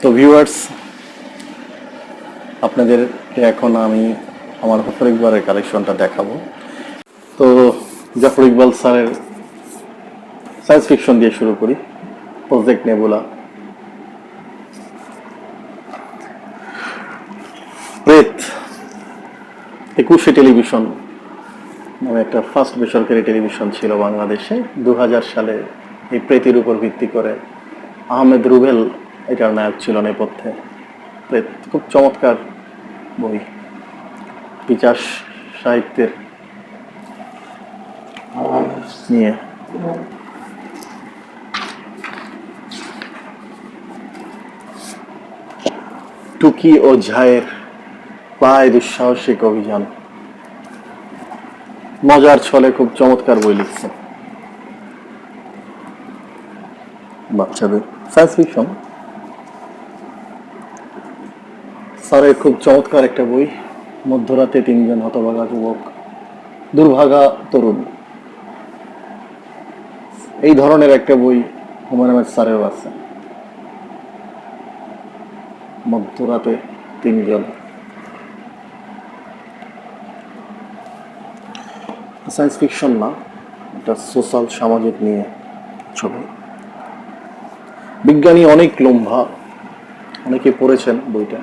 তো ভিউয়ার্স, আপনাদেরকে এখন আমি আমার জাফর ইকবালের কালেকশনটা দেখাবো। তো জাফর ইকবাল স্যারের সায়েন্স ফিকশন দিয়ে শুরু করি। প্রজেক্ট নেবুলা, প্রেত, 21শে টেলিভিশন নামে একটা ফার্স্ট বেসরকারি টেলিভিশন ছিল বাংলাদেশে। 2000 সালে এই প্রেতের উপর ভিত্তি করে আহমেদ রুবেল এটার নায়ক ছিল নেপথ্যে। প্রেত খুব চমৎকার বই, পিচাস সাহিত্যের নিয়ে। টুকি ও ঝায়ের প্রায় দুঃসাহসিক অভিযান, মজার ছলে খুব চমৎকার বই লিখছে বাচ্চাদের সায়েন্স ফিকশন। স্যারের খুব চমৎকার একটা বই, মধ্যরাতে তিনজন হতভাগা যুবক, দুর্ভাগা তরুণ, এই ধরনের একটা বই হুমায়ুন আহমেদ স্যারেরও আছে, মধ্যরাতে তিনজন। সায়েন্স ফিকশন না, এটা সোশ্যাল সামাজিক নিয়ে ছবি। বিজ্ঞানী অনেক লম্বা, অনেকে পড়েছেন বইটা।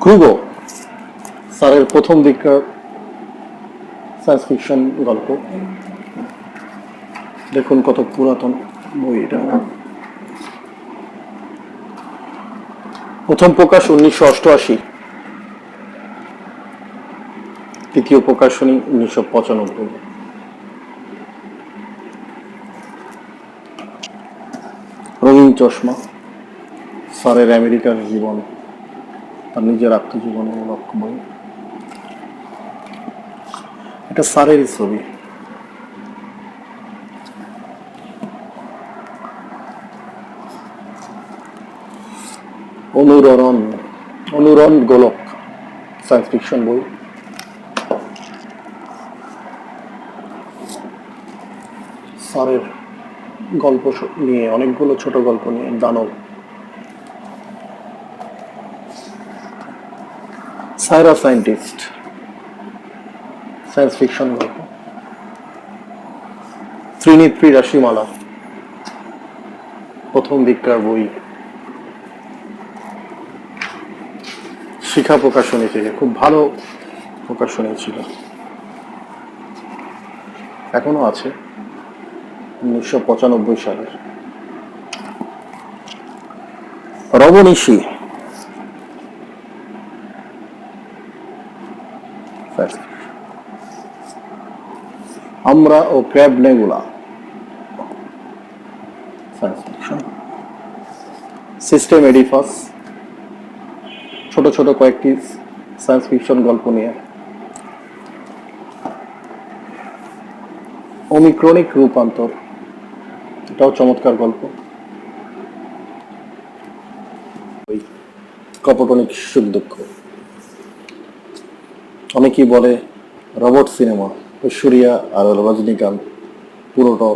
ক্রুগো স্যারের প্রথম দিককার সায়েন্স ফিকশন গল্প, দেখুন কত পুরাতন বই এটা। প্রথম প্রকাশ 1988, তৃতীয় প্রকাশনী 1995। রঙিন চশমা স্যারের আমেরিকার জীবন, তার নিজের আত্মজীবনীমূলক বই। এটা স্যারেরই ছবি। অনুরণ অনুরণ গোলক সায়েন্স ফিকশন বই। স্যারের গল্প নিয়ে, অনেকগুলো ছোট গল্প নিয়ে। দানব, সাইরা সায়েন্টিস্ট সায়েন্স ফিকশন গল্প। ত্রিনেত্রী রাশিমালা প্রথম দিককার বই, শিখা প্রকাশনী থেকে, খুব ভালো প্রকাশনী ছিল, এখনো আছে, 1995 সালের। রবনিশি আমরা ও ক্র্যাব নেগুলা সায়েন্স ফিকশন। সিস্টেম এডিফাস, ছোট ছোট কয়েকটি সায়েন্স ফিকশন গল্প নিয়ে। ওমিক্রনিক রূপান্তর, এটাও চমৎকার গল্প। কপটনিক সুখ দুঃখ, অনেকেই বলে রবট সিনেমা, ঐশ্বরিয়া আর রজনীকান্ত পুরোটা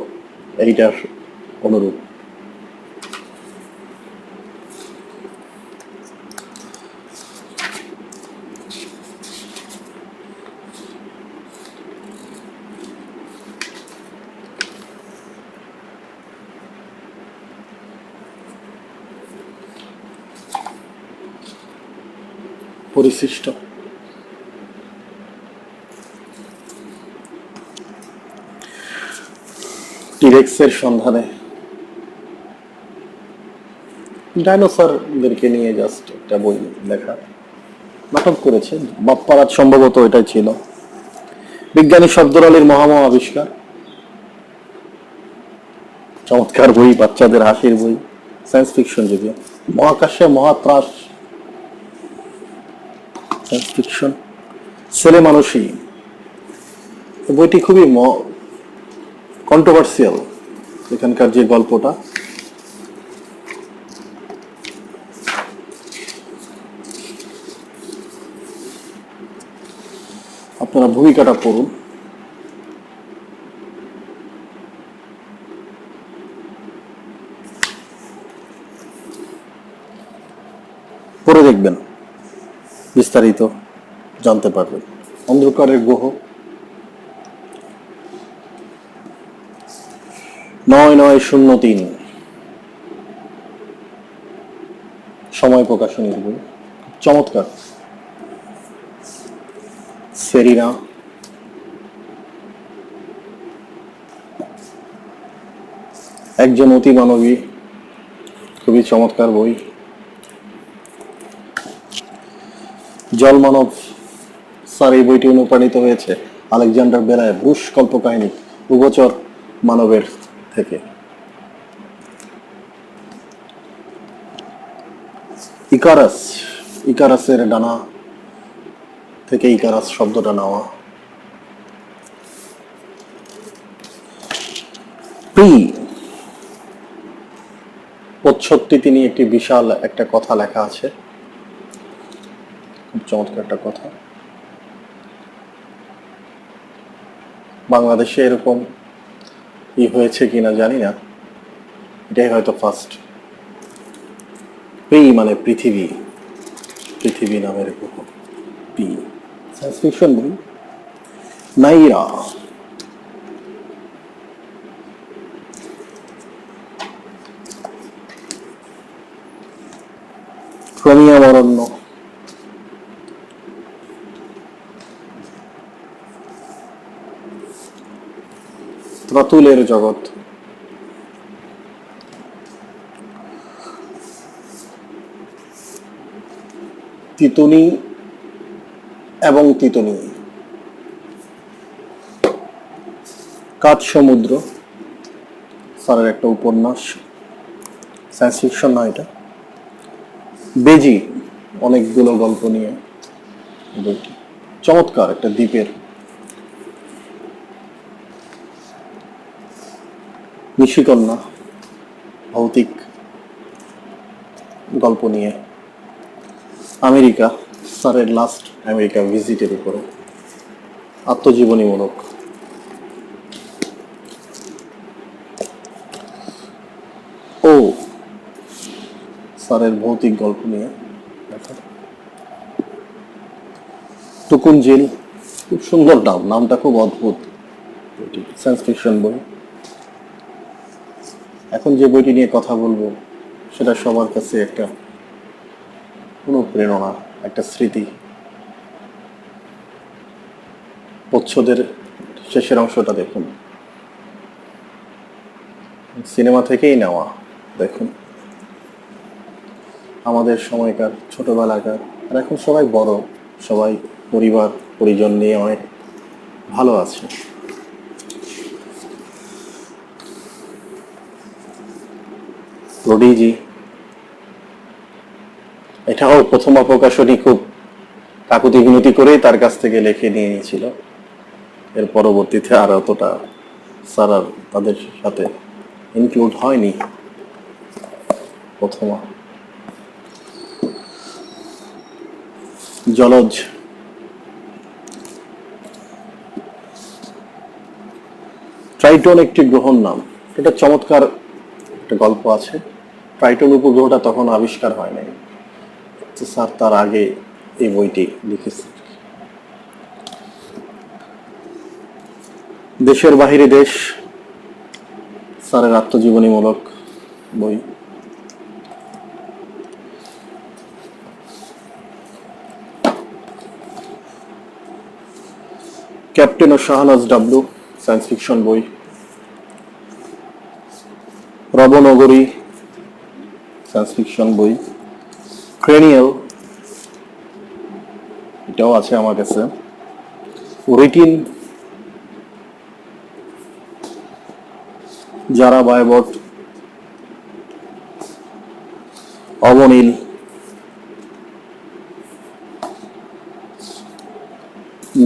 এইটার অনুরূপ। পরিশিষ্ট টিরেক্সের সন্ধানে, ডাইনোসরদেরকে নিয়ে জাস্ট একটা বই লেখা, নাটক করেছে বাপ্পারাজ, সম্ভবত এটাই ছিল। বিজ্ঞানী শব্দর আলীর মহামহা আবিষ্কার, চমৎকার বই, বাচ্চাদের হাসির বই, সায়েন্স ফিকশন যদিও। মহাকাশে মহাত্রাস সায়েন্স ফিকশন। ছেলে মানুষই, বইটি খুবই কন্ট্রোভার্সিয়াল, এখানকার যে গল্পটা। আপনারা ভূমিকাটা পড়ুন। পড়ে দেখবেন, বিস্তারিত জানতে পারবেন। অন্ধকারের গ্রহ 9903, সময় প্রকাশনীর বই, চমৎকার। সেরিনা, একজন অতি মানবী, খুবই চমৎকার বই। জলমানব, স্যার এই বইটি অনুপ্রাণিত হয়েছে আলেকজান্ডার বেলায় ব্রুশ কল্পকাহিনী উভচর মানবের থেকে। ইকারাস, ইকারাসের ডানা থেকে ইকারাস শব্দটা নেওয়া। প্রি, পঁৎসত্তি তিনি একটি বিশাল একটা কথা লেখা আছে, খুব চমৎকার একটা কথা। বাংলাদেশে এরকম হয়েছে কিনা জানি না, এটাই হয়তো ফার্স্ট। পি মানে পৃথিবী, পৃথিবী নামের গ্রহ পি। সায়েন্স ফিকশন বই নাইরা, ক্রোমিয়াম অরণ্য, রাতুলের জগৎ, তিতুনি এবং তিতুনি, কাজ সমুদ্র, স্যারের একটা উপন্যাস, সায়েন্স ফিকশন না এটা। বেজি, অনেকগুলো গল্প নিয়ে বইটি, চমৎকার একটা দ্বীপের। নিশিকন্যা, ভৌতিক গল্প নিয়ে। আমেরিকা, স্যারের লাস্ট আমেরিকা ভিজিটের উপরে, আত্মজীবনীমূলক। ও, স্যারের ভৌতিক গল্প নিয়ে। টুকুনজিল, খুব সুন্দর নাম, নামটা খুব অদ্ভুত, সায়েন্স ফিকশন বই। এখন যে বইটি নিয়ে কথা বলবো সেটা সবার কাছে একটা অনুপ্রেরণা, একটা স্মৃতি। প্রচ্ছদের শেষের অংশটা দেখুন, সিনেমা থেকেই নেওয়া। দেখুন, আমাদের সময়কার ছোটবেলাকার, আর এখন সবাই বড়, সবাই পরিবার পরিজন নিয়ে অনেক ভালো আছে। প্রোডিজি, এটাও প্রথমা প্রকাশনী খুব কাকুতি মিনতি করেই তার কাছ থেকে লিখে নিয়ে নিয়েছিল। এর পরবর্তীতে আর অতটা স্যার আর তাদের সাথে ইনক্লুড হয়নি। প্রথমা জলজ, ট্রাইটন একটি গ্রহর নাম, এটা চমৎকার একটা গল্প আছে। ট্রাইটন উপগ্রহটা তখন আবিষ্কার হয় নাই, স্যার তার আগে এই বইটি লিখেছে। দেশের বাহিরে দেশ, স্যারের আত্মজীবনীমূলক বই। ক্যাপ্টেন ও শাহনাজ ডাবলু, সায়েন্স ফিকশন বই। রবনগরী, সায়েন্স ফিকশন বই। ক্রেনিয়াল, এটাও আছে আমার কাছে। রিটিন, যারা বায়বট। অবনীল,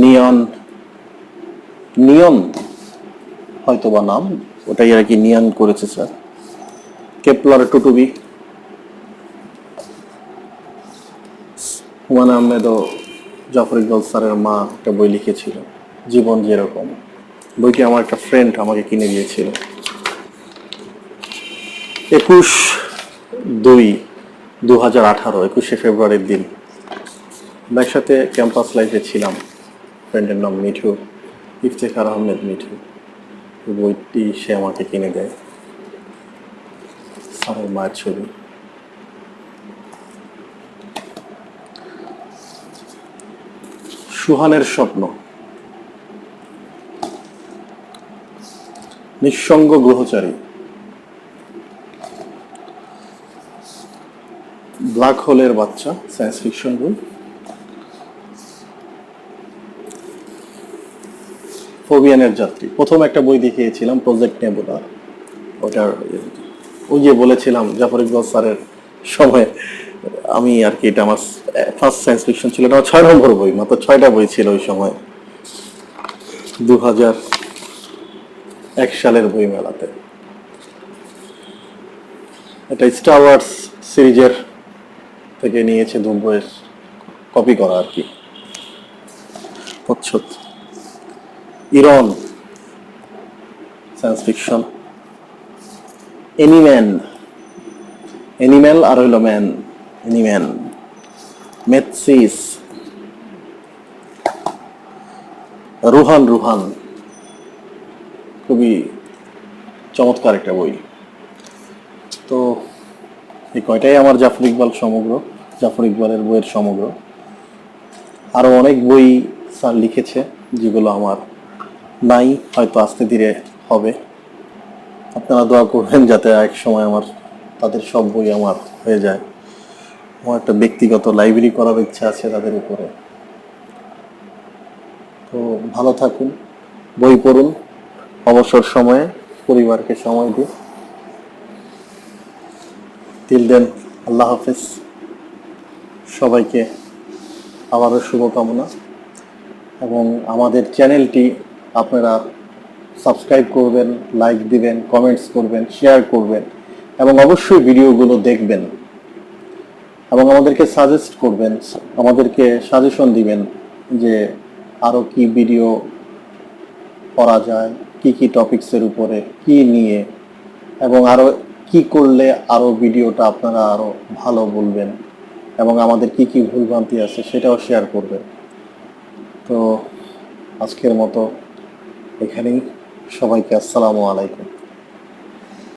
নিয়ন, নিয়ন হয়তোবা নাম, ওটাই আর কি নিয়ন করেছে স্যার। কেপলার টুটুবি, হুমায়ুন আহমেদ ও জাফর ইকবাল স্যারের মা একটা বই লিখেছিল, জীবন যেরকম। বইটি আমার একটা ফ্রেন্ড আমাকে কিনে দিয়েছিল। 21/2, 2018 21শে ফেব্রুয়ারির দিন আমার সাথে ক্যাম্পাস লাইফে ছিলাম। ফ্রেন্ডের নাম মিঠু, ইফতেখার আহমেদ মিঠু। এই বইটি সে আমাকে কিনে দেয়। স্যারের মায়ের ছবি। সুহানের স্বপ্ন। নিঃসঙ্গ গ্রহচারী। ব্ল্যাক হোলের বাচ্চা, সায়েন্স ফিকশন বই। ফোবিয়ানের যাত্রী। প্রথম একটা বই দেখিয়েছিলাম, প্রজেক্ট নেবুলা। ওটার ওই যে বলেছিলাম জাফর ইকবাল স্যারের সময় আমি আর কি, এটা আমার ফার্স্ট সায়েন্স ফিকশন ছিল। এটা 6 নম্বর বই, মাত্র 6টা বই ছিল ওই সময়, 2001 সালের বই মেলাতে। এটা স্টার ওয়ার্স সিরিজের থেকে নিয়েছে, 2 বইয়ের কপি করা আর কি। প্রচ্ছদ। Iron, science fiction. এনিম্যান, এনিম্যাল আর হইল ম্যান, এনিম্যান। মেথসিস। রুহান, রুহান খুবই চমৎকার একটা বই। তো এই কয়টাই আমার জাফর ইকবাল সমগ্র, জাফর ইকবালের বইয়ের সমগ্র। আরো অনেক বই স্যার লিখেছে যেগুলো আমার নাই, হয়তো আস্তে ধীরে হবে। আপনারা দোয়া করবেন যাতে এক সময় আমার তাদের সব বই আমার হয়ে যায়। আমার একটা ব্যক্তিগত লাইব্রেরি করার ইচ্ছা আছে তাদের উপরে। তো ভালো থাকুন, বই পড়ুন, অবসর সময়ে পরিবারকে সময় দিন। টিল দেন, আল্লাহ হাফেজ। সবাইকে আবারও শুভকামনা। এবং আমাদের চ্যানেলটি আপনারা সাবস্ক্রাইব করবেন, লাইক দিবেন, কমেন্টস করবেন, শেয়ার করবেন এবং অবশ্যই ভিডিওগুলো দেখবেন এবং আমাদেরকে সাজেস্ট করবেন, আমাদেরকে সাজেশন দিবেন যে আরো কি ভিডিও করা যায়, কি কি টপিকসের উপরে, কি নিয়ে, এবং আরো কি করলে আরো ভিডিওটা আপনারা আরো ভালো বলবেন এবং আমাদের কি কি ভুলভ্রান্তি আছে সেটাও শেয়ার করবেন। তো আজকের মতো এখানেই, সবাইকে আসসালামু আলাইকুম।